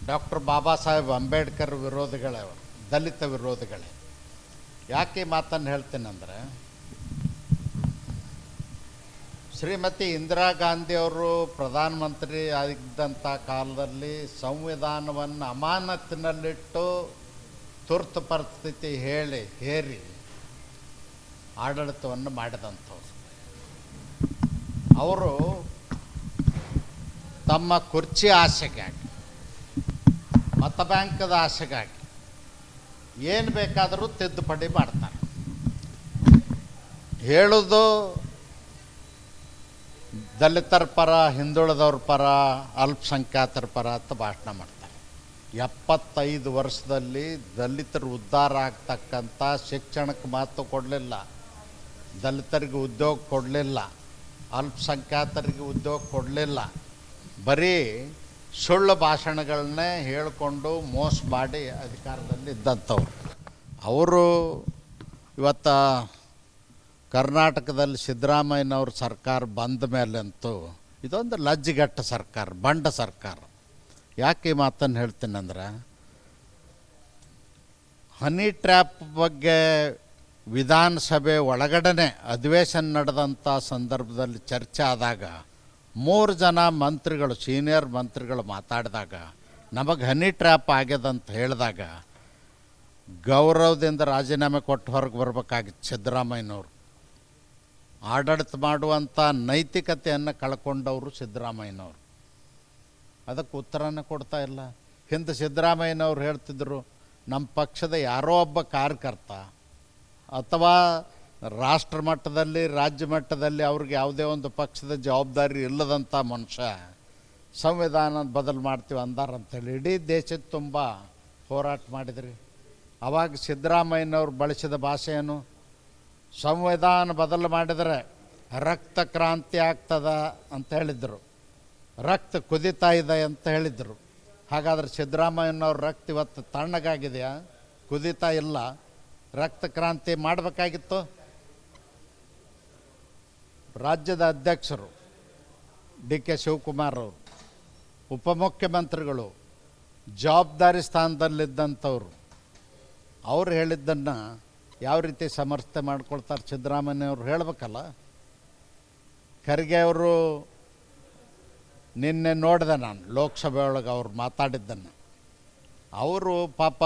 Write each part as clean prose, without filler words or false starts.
Doctor Baba Saheb Ambedkar ವಿರೋಧಿಗಳೇ, ದಲಿತ ವಿರೋಧಿಗಳೇ. ಯಾಕೆ ಈ ಮಾತನ್ನು ಹೇಳ್ತೀನಂದರೆ, ಶ್ರೀಮತಿ ಇಂದಿರಾ ಗಾಂಧಿಯವರು ಪ್ರಧಾನಮಂತ್ರಿ ಆಗಿದ್ದಂಥ ಕಾಲದಲ್ಲಿ ಸಂವಿಧಾನವನ್ನು ಅಮಾನತಿನಲ್ಲಿಟ್ಟು ತುರ್ತು ಪರಿಸ್ಥಿತಿ ಹೇರಿ ಆಡಳಿತವನ್ನು ಮಾಡಿದಂಥವ್ರು. ಅವರು ತಮ್ಮ ಕುರ್ಚಿ ಆಸೆಗಾಗಿ, ಮತ ಬ್ಯಾಂಕದ ಆಸೆಗಾಗಿ ಏನು ಬೇಕಾದರೂ ತಿದ್ದುಪಡಿ ಮಾಡ್ತಾರೆ. ಹೇಳೋದು ದಲಿತರ ಪರ, ಹಿಂದುಳಿದವ್ರ ಪರ, ಅಲ್ಪಸಂಖ್ಯಾತರ ಪರ ಅಂತ ಭಾಷಣ ಮಾಡ್ತಾರೆ. 75 ವರ್ಷದಲ್ಲಿ ದಲಿತರು ಉದ್ಧಾರ ಆಗ್ತಕ್ಕಂಥ ಶಿಕ್ಷಣಕ್ಕೆ ಮಹತ್ವ ಕೊಡಲಿಲ್ಲ, ದಲಿತರಿಗೆ ಉದ್ಯೋಗ ಕೊಡಲಿಲ್ಲ, ಅಲ್ಪಸಂಖ್ಯಾತರಿಗೆ ಉದ್ಯೋಗ ಕೊಡಲಿಲ್ಲ. ಬರೀ ಸುಳ್ಳು ಭಾಷಣಗಳನ್ನೇ ಹೇಳಿಕೊಂಡು ಮೋಸ ಮಾಡಿ ಅಧಿಕಾರದಲ್ಲಿ ಇದ್ದಂಥವ್ರು. ಅವರು ಇವತ್ತು ಕರ್ನಾಟಕದಲ್ಲಿ ಸಿದ್ದರಾಮಯ್ಯನವ್ರ ಸರ್ಕಾರ ಬಂದ ಮೇಲಂತೂ ಇದೊಂದು ಲಜ್ಜೆಗೆಟ್ಟ ಸರ್ಕಾರ, ಬಂಡ ಸರ್ಕಾರ. ಯಾಕೆ ಈ ಮಾತನ್ನು ಹೇಳ್ತೀನಂದ್ರೆ, ಹನಿ ಟ್ರ್ಯಾಪ್ ಬಗ್ಗೆ ವಿಧಾನಸಭೆ ಒಳಗಡೆ ಅಧಿವೇಶನ ನಡೆದಂಥ ಸಂದರ್ಭದಲ್ಲಿ ಚರ್ಚೆ ಆದಾಗ 3 ಜನ ಮಂತ್ರಿಗಳು, ಸೀನಿಯರ್ ಮಂತ್ರಿಗಳು ಮಾತಾಡಿದಾಗ ನಮಗೆ ಹನಿ ಟ್ರ್ಯಾಪ್ ಆಗ್ಯದಂತ ಹೇಳಿದಾಗ ಗೌರವದಿಂದ ರಾಜೀನಾಮೆ ಕೊಟ್ಟು ಹೊರಗೆ ಬರಬೇಕಾಗಿತ್ತು ಸಿದ್ದರಾಮಯ್ಯನವರು. ಆಡಳಿತ ಮಾಡುವಂಥ ನೈತಿಕತೆಯನ್ನು ಕಳ್ಕೊಂಡವರು ಸಿದ್ದರಾಮಯ್ಯನವರು. ಅದಕ್ಕೆ ಉತ್ತರನೇ ಕೊಡ್ತಾ ಇಲ್ಲ. ಹಿಂದೆ ಸಿದ್ದರಾಮಯ್ಯನವ್ರು ಹೇಳ್ತಿದ್ರು, ನಮ್ಮ ಪಕ್ಷದ ಯಾರೋ ಒಬ್ಬ ಕಾರ್ಯಕರ್ತ ಅಥವಾ ರಾಷ್ಟ್ರ ಮಟ್ಟದಲ್ಲಿ, ರಾಜ್ಯ ಮಟ್ಟದಲ್ಲಿ ಅವ್ರಿಗೆ ಯಾವುದೇ ಒಂದು ಪಕ್ಷದ ಜವಾಬ್ದಾರಿ ಇಲ್ಲದಂಥ ಮನುಷ್ಯ ಸಂವಿಧಾನ ಬದಲು ಮಾಡ್ತೀವಿ ಅಂದಾರಂತೇಳಿ ಇಡೀ ದೇಶದ ತುಂಬ ಹೋರಾಟ ಮಾಡಿದ್ರಿ. ಆವಾಗ ಸಿದ್ದರಾಮಯ್ಯನವ್ರು ಬಳಸಿದ ಭಾಷೆ ಏನು? ಸಂವಿಧಾನ ಬದಲು ಮಾಡಿದರೆ ರಕ್ತ ಕ್ರಾಂತಿ ಆಗ್ತದ ಅಂತ ಹೇಳಿದರು, ರಕ್ತ ಕುದಿತಾ ಇದೆ ಅಂತ ಹೇಳಿದರು. ಹಾಗಾದರೆ ಸಿದ್ದರಾಮಯ್ಯನವ್ರ ರಕ್ತ ಇವತ್ತು ತಣ್ಣಗಾಗಿದೆಯಾ? ಕುದಿತಾ ಇಲ್ಲ. ರಕ್ತ ಕ್ರಾಂತಿ ಮಾಡಬೇಕಾಗಿತ್ತು. ರಾಜ್ಯದ ಅಧ್ಯಕ್ಷರು ಡಿ ಕೆ ಶಿವಕುಮಾರ್ ಅವರು, ಉಪಮುಖ್ಯಮಂತ್ರಿಗಳು, ಜವಾಬ್ದಾರಿ ಸ್ಥಾನದಲ್ಲಿದ್ದಂಥವ್ರು, ಅವ್ರು ಹೇಳಿದ್ದನ್ನು ಯಾವ ರೀತಿ ಸಮರ್ಥನೆ ಮಾಡ್ಕೊಳ್ತಾರೆ ಸಿದ್ದರಾಮಯ್ಯವ್ರು ಹೇಳಬೇಕಲ್ಲ. ಖರ್ಗೆ ಅವರು ನಿನ್ನೆ ನೋಡಿದೆ ನಾನು ಲೋಕಸಭೆ ಒಳಗೆ ಅವ್ರು ಮಾತಾಡಿದ್ದನ್ನು. ಅವರು ಪಾಪ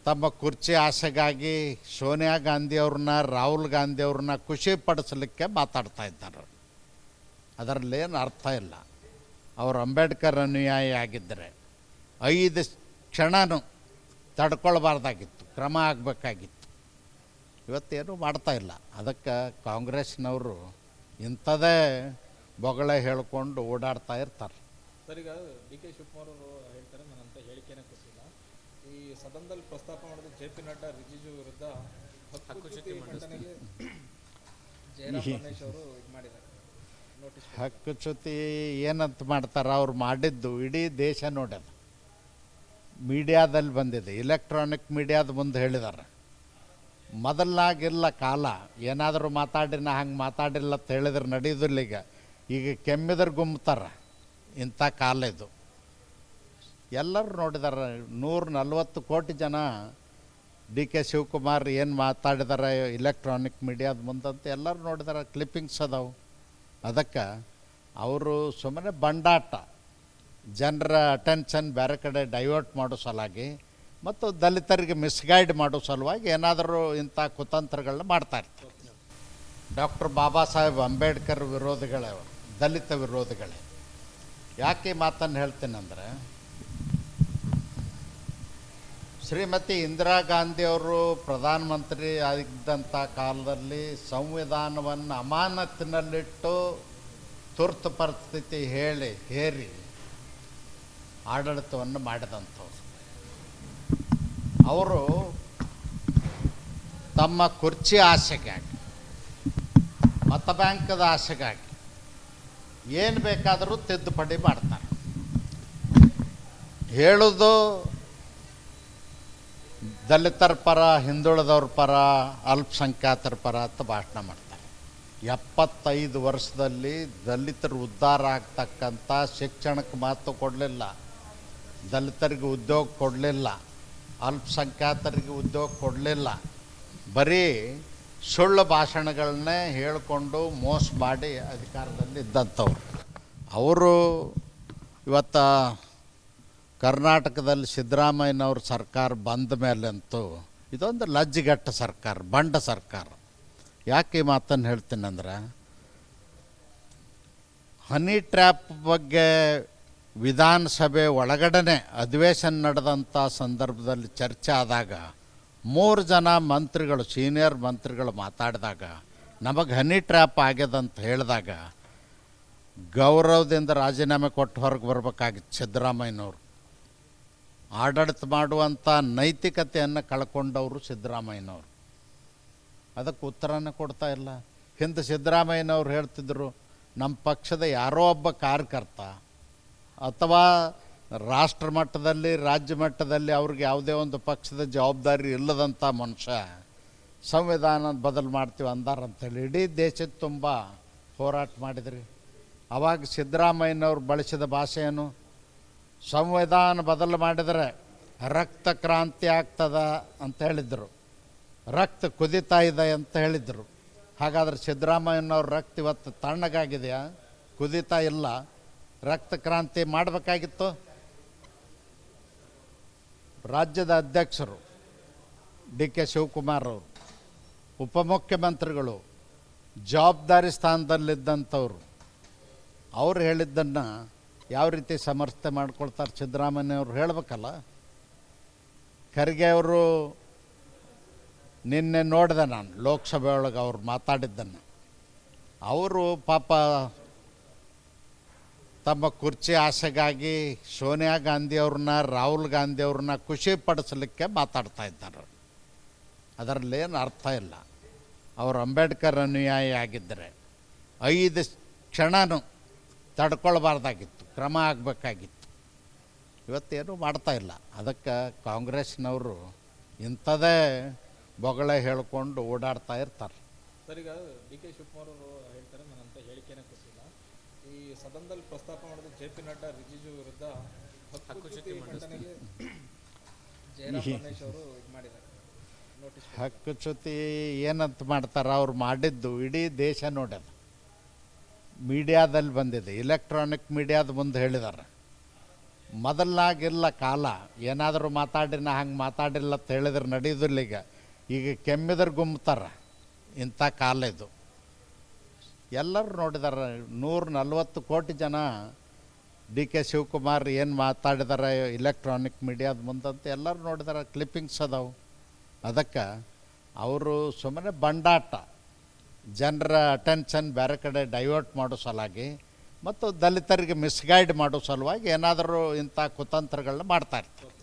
ತಮ್ಮ ಕುರ್ಚಿ ಆಸೆಗಾಗಿ ಸೋನಿಯಾ ಗಾಂಧಿಯವ್ರನ್ನ, ರಾಹುಲ್ ಗಾಂಧಿಯವ್ರನ್ನ ಖುಷಿ ಪಡಿಸಲಿಕ್ಕೆ ಮಾತಾಡ್ತಾ ಇದ್ದಾರೆ. ಅದರಲ್ಲೇನು ಅರ್ಥ ಇಲ್ಲ. ಅವರು ಅಂಬೇಡ್ಕರ್ ಅನುಯಾಯಿ ಆಗಿದ್ದರೆ 5 ಕ್ಷಣನೂ ತಡ್ಕೊಳ್ಬಾರ್ದಾಗಿತ್ತು, ಕ್ರಮ ಆಗಬೇಕಾಗಿತ್ತು. ಇವತ್ತೇನು ಮಾಡ್ತಾ ಇಲ್ಲ. ಅದಕ್ಕೆ ಕಾಂಗ್ರೆಸ್ನವರು ಇಂಥದೇ ಬೊಗಳೆ ಹೇಳ್ಕೊಂಡು ಓಡಾಡ್ತಾ ಇರ್ತಾರೆ. ಸರ್, ಈಗ ಡಿ ಕೆ ಶಿವಕುಮಾರ್ ಅವರು ಹೇಳ್ತಾರೆ, ನಾನಂತ ಹೇಳಿಕೆನೇ ಕೊಟ್ಟಿಲ್ಲ. ಈ ಸದನದಲ್ಲಿ ಪ್ರಸ್ತಾಪ ಮಾಡಿದ JP ನಡ್ಡಾ, ರಿಜಿಜು ವಿರುದ್ಧ ಹಕ್ಕುಚ್ಯುತಿ ಮಂಡನೆಗೆ ಜಯರಾಮ್ ರಮೇಶ್ ಅವರು ಇದು ಮಾಡಿದ್ದಾರೆ ನೋಟಿಸ್. ಹಕ್ಕುಚ್ಯುತಿ ಏನಂತ ಮಾಡ್ತಾರೆ? ಅವ್ರು ಮಾಡಿದ್ದು ಇಡೀ ದೇಶ ನೋಡ್ಯದ, ಮೀಡಿಯಾದಲ್ಲಿ ಬಂದಿದೆ, ಎಲೆಕ್ಟ್ರಾನಿಕ್ ಮೀಡಿಯಾದ ಮುಂದೆ ಹೇಳಿದ್ದಾರೆ. ಮೊದಲಾಗಿಲ್ಲ ಕಾಲ, ಏನಾದರೂ ಮಾತಾಡಿನ ಹಂಗೆ ಮಾತಾಡಿಲ್ಲ ಅಂತ ಹೇಳಿದ್ರೆ ನಡೆಯೋದಿಲ್ಲ. ಈಗ ಕೆಮ್ಮಿದ್ರೆ ಗುಮ್ತಾರೆ. ಇಂಥ ಕಾಲ ಇದು. ಎಲ್ಲರೂ ನೋಡಿದ್ದಾರೆ. 140 ಕೋಟಿ ಜನ ಡಿ ಕೆ ಶಿವಕುಮಾರ್ ಏನು ಮಾತಾಡಿದ್ದಾರೆ ಇಲೆಕ್ಟ್ರಾನಿಕ್ ಮೀಡಿಯಾದ ಮುಂದಂತ ಎಲ್ಲರೂ ನೋಡಿದ್ದಾರೆ. ಕ್ಲಿಪ್ಪಿಂಗ್ಸ್ ಅದಾವು. ಅದಕ್ಕೆ ಅವರು ಸುಮ್ಮನೆ ಬಂಡಾಟ, ಜನರ ಅಟೆನ್ಷನ್ ಬೇರೆ ಕಡೆ ಡೈವರ್ಟ್ ಮಾಡೋ ಸಲುವಾಗಿ ಮತ್ತು ದಲಿತರಿಗೆ ಮಿಸ್ಗೈಡ್ ಮಾಡೋ ಸಲುವಾಗಿ ಏನಾದರೂ ಇಂಥ ಕುತಂತ್ರಗಳನ್ನ ಮಾಡ್ತಾಯಿರ್ತಾರೆ. ಡಾಕ್ಟರ್ ಬಾಬಾ ಸಾಹೇಬ್ ಅಂಬೇಡ್ಕರ್ ವಿರೋಧಿಗಳೇ, ದಲಿತ ವಿರೋಧಿಗಳೇ. ಯಾಕೆ ಈ ಮಾತನ್ನು ಹೇಳ್ತೀನಂದರೆ, ಶ್ರೀಮತಿ ಇಂದಿರಾ ಗಾಂಧಿಯವರು ಪ್ರಧಾನಮಂತ್ರಿ ಆಗಿದ್ದಂಥ ಕಾಲದಲ್ಲಿ ಸಂವಿಧಾನವನ್ನು ಅಮಾನತಿನಲ್ಲಿಟ್ಟು ತುರ್ತು ಪರಿಸ್ಥಿತಿ ಹೇರಿ ಆಡಳಿತವನ್ನು ಮಾಡಿದಂಥವ್ರು. ಅವರು ತಮ್ಮ ಕುರ್ಚಿ ಆಸೆಗಾಗಿ, ಮತ ಬ್ಯಾಂಕದ ಆಸೆಗಾಗಿ ಏನು ಬೇಕಾದರೂ ತಿದ್ದುಪಡಿ ಮಾಡ್ತಾರೆ. ಹೇಳೋದು ದಲಿತರ ಪರ, ಹಿಂದುಳಿದವ್ರ ಪರ, ಅಲ್ಪಸಂಖ್ಯಾತರ ಪರ ಅಂತ ಭಾಷಣ ಮಾಡ್ತಾರೆ. 75 ವರ್ಷದಲ್ಲಿ ದಲಿತರು ಉದ್ಧಾರ ಆಗ್ತಕ್ಕಂಥ ಶಿಕ್ಷಣಕ್ಕೆ ಮಹತ್ವ ಕೊಡಲಿಲ್ಲ, ದಲಿತರಿಗೆ ಉದ್ಯೋಗ ಕೊಡಲಿಲ್ಲ, ಅಲ್ಪಸಂಖ್ಯಾತರಿಗೆ ಉದ್ಯೋಗ ಕೊಡಲಿಲ್ಲ. ಬರೀ ಸುಳ್ಳು ಭಾಷಣಗಳನ್ನೇ ಹೇಳಿಕೊಂಡು ಮೋಸ ಮಾಡಿ ಅಧಿಕಾರದಲ್ಲಿ ಇದ್ದಂಥವ್ರು ಅವರು. ಇವತ್ತು ಕರ್ನಾಟಕದಲ್ಲಿ ಸಿದ್ದರಾಮಯ್ಯನವ್ರ ಸರ್ಕಾರ ಬಂದ ಮೇಲಂತೂ ಇದೊಂದು ಲಜ್ಜೆಗೆಟ್ಟ ಸರ್ಕಾರ, ಬಂಡ ಸರ್ಕಾರ. ಯಾಕೆ ಈ ಮಾತನ್ನು ಹೇಳ್ತೀನಿ ಅಂದ್ರೆ, ಹನಿ ಟ್ರ್ಯಾಪ್ ಬಗ್ಗೆ ವಿಧಾನಸಭೆ ಒಳಗಡೆ ಅಧಿವೇಶನ ನಡೆದಂಥ ಸಂದರ್ಭದಲ್ಲಿ ಚರ್ಚೆ ಆದಾಗ 3 ಜನ ಮಂತ್ರಿಗಳು, ಸೀನಿಯರ್ ಮಂತ್ರಿಗಳು ಮಾತಾಡಿದಾಗ ನಮಗೆ ಹನಿ ಟ್ರ್ಯಾಪ್ ಆಗ್ಯದಂತ ಹೇಳಿದಾಗ ಗೌರವದಿಂದ ರಾಜೀನಾಮೆ ಕೊಟ್ಟು ಹೊರಗೆ ಬರಬೇಕಾಗಿತ್ತು ಸಿದ್ದರಾಮಯ್ಯನವರು. ಆಡಳಿತ ಮಾಡುವಂಥ ನೈತಿಕತೆಯನ್ನು ಕಳ್ಕೊಂಡವರು ಸಿದ್ದರಾಮಯ್ಯನವರು. ಅದಕ್ಕೆ ಉತ್ತರನೇ ಕೊಡ್ತಾ ಇಲ್ಲ. ಹಿಂದೆ ಸಿದ್ದರಾಮಯ್ಯನವ್ರು ಹೇಳ್ತಿದ್ರು, ನಮ್ಮ ಪಕ್ಷದ ಯಾರೋ ಒಬ್ಬ ಕಾರ್ಯಕರ್ತ ಅಥವಾ ರಾಷ್ಟ್ರ ಮಟ್ಟದಲ್ಲಿ ರಾಜ್ಯ ಮಟ್ಟದಲ್ಲಿ ಅವ್ರಿಗೆ ಯಾವುದೇ ಒಂದು ಪಕ್ಷದ ಜವಾಬ್ದಾರಿ ಇಲ್ಲದಂಥ ಮನುಷ್ಯ ಸಂವಿಧಾನ ಬದಲು ಮಾಡ್ತೀವಿ ಅಂದಾರಂತೇಳಿ ಇಡೀ ದೇಶದ ತುಂಬ ಹೋರಾಟ ಮಾಡಿದ್ರಿ. ಆವಾಗ ಸಿದ್ದರಾಮಯ್ಯನವ್ರು ಬಳಸಿದ ಭಾಷೆ ಏನು? ಸಂವಿಧಾನ ಬದಲು ಮಾಡಿದರೆ ರಕ್ತ ಕ್ರಾಂತಿ ಆಗ್ತದ ಅಂತ ಹೇಳಿದರು, ರಕ್ತ ಕುದಿತಾ ಇದೆ ಅಂತ ಹೇಳಿದರು. ಹಾಗಾದರೆ ಸಿದ್ದರಾಮಯ್ಯನವ್ರ ರಕ್ತ ಇವತ್ತು ತಣ್ಣಗಾಗಿದೆಯಾ? ಕುದಿತಾ ಇಲ್ಲ. ರಕ್ತ ಕ್ರಾಂತಿ ಮಾಡಬೇಕಾಗಿತ್ತು. ರಾಜ್ಯದ ಅಧ್ಯಕ್ಷರು ಡಿ ಕೆ ಶಿವಕುಮಾರ್ ಅವರು, ಉಪಮುಖ್ಯಮಂತ್ರಿಗಳು, ಜವಾಬ್ದಾರಿ ಸ್ಥಾನದಲ್ಲಿದ್ದಂಥವ್ರು, ಅವ್ರು ಹೇಳಿದ್ದನ್ನು ಯಾವ ರೀತಿ ಸಮರ್ಥನೆ ಮಾಡ್ಕೊಳ್ತಾರೆ ಸಿದ್ದರಾಮಯ್ಯವ್ರು ಹೇಳಬೇಕಲ್ಲ. ಖರ್ಗೆ ಅವರು ನಿನ್ನೆ ನೋಡಿದೆ ನಾನು ಲೋಕಸಭೆ ಒಳಗೆ ಅವ್ರು ಮಾತಾಡಿದ್ದನ್ನು. ಅವರು ಪಾಪ ತಮ್ಮ ಕುರ್ಚಿ ಆಸೆಗಾಗಿ ಸೋನಿಯಾ ಗಾಂಧಿಯವ್ರನ್ನ, ರಾಹುಲ್ ಗಾಂಧಿಯವ್ರನ್ನ ಖುಷಿ ಪಡಿಸಲಿಕ್ಕೆ ಮಾತಾಡ್ತಾ ಇದ್ದಾರೆ. ಅದರಲ್ಲೇನು ಅರ್ಥ ಇಲ್ಲ. ಅವರು ಅಂಬೇಡ್ಕರ್ ಅನುಯಾಯಿ ಆಗಿದ್ದರೆ 5 ಕ್ಷಣನೂ ತಡ್ಕೊಳ್ಬಾರ್ದಾಗಿತ್ತು, ಕ್ರಮ ಆಗಬೇಕಾಗಿತ್ತು. ಇವತ್ತೇನು ಮಾಡ್ತಾ ಇಲ್ಲ. ಅದಕ್ಕೆ ಕಾಂಗ್ರೆಸ್ನವರು ಇಂಥದೇ ಬೊಗಳೆ ಹೇಳ್ಕೊಂಡು ಓಡಾಡ್ತಾ ಇರ್ತಾರೆ. ಸರ್, ಈಗ ಡಿ ಕೆ ಶಿವಕುಮಾರ್ ಅವರು ಹೇಳ್ತಾರೆ, ನಾನಂತ ಹೇಳಿಕೆನೇ ಕೊಟ್ಟಿಲ್ಲ. ಈ ಸದನದಲ್ಲಿ ಪ್ರಸ್ತಾಪ ಮಾಡಿದ ಜೆ ಪಿ ನಡ್ಡಾ ರಿಜಿಜು ವಿರುದ್ಧ ಹಕ್ಕುಚ್ಯುತಿ ಮಂಡನೆಗೆ ಜಯರಾಮ್ ರಮೇಶ್ ಅವರು ಇದು ಮಾಡಿದ್ದಾರೆ ನೋಟಿಸ್. ಹಕ್ಕುಚ್ಯುತಿ ಏನಂತ ಮಾಡ್ತಾರೆ? ಅವ್ರು ಮಾಡಿದ್ದು ಇಡೀ ದೇಶ ನೋಡ್ಯದ, ಮೀಡಿಯಾದಲ್ಲಿ ಬಂದಿದೆ, ಎಲೆಕ್ಟ್ರಾನಿಕ್ ಮೀಡಿಯಾದ ಮುಂದೆ ಹೇಳಿದ್ದಾರೆ. ಮೊದಲಾಗಿಲ್ಲ ಕಾಲ, ಏನಾದರೂ ಮಾತಾಡಿನ ಹಂಗೆ ಮಾತಾಡಿಲ್ಲ ಅಂತ ಹೇಳಿದ್ರೆ ನಡೆಯೋದಿಲ್ಲ. ಈಗ ಕೆಮ್ಮಿದ್ರೆ ಗುಮ್ತಾರೆ. ಇಂಥ ಕಾಲ ಇದು. ಎಲ್ಲರೂ ನೋಡಿದ್ದಾರೆ. 140 ಕೋಟಿ ಜನ ಡಿ ಕೆ ಶಿವಕುಮಾರ್ ಏನು ಮಾತಾಡಿದ್ದಾರೆ ಇಲೆಕ್ಟ್ರಾನಿಕ್ ಮೀಡಿಯಾದ ಮುಂದಂತ ಎಲ್ಲರೂ ನೋಡಿದ್ದಾರೆ. ಕ್ಲಿಪ್ಪಿಂಗ್ಸ್ ಅದಾವು. ಅದಕ್ಕೆ ಅವರು ಸುಮ್ಮನೆ ಬಂಡಾಟ, ಜನರ ಅಟೆನ್ಷನ್ ಬೇರೆ ಕಡೆ ಡೈವರ್ಟ್ ಮಾಡೋ ಸಲುವಾಗಿ ಮತ್ತು ದಲಿತರಿಗೆ ಮಿಸ್ಗೈಡ್ ಮಾಡೋ ಸಲುವಾಗಿ ಏನಾದರೂ ಇಂಥ ಕುತಂತ್ರಗಳನ್ನ ಮಾಡ್ತಾ ಇರ್ತಾರೆ.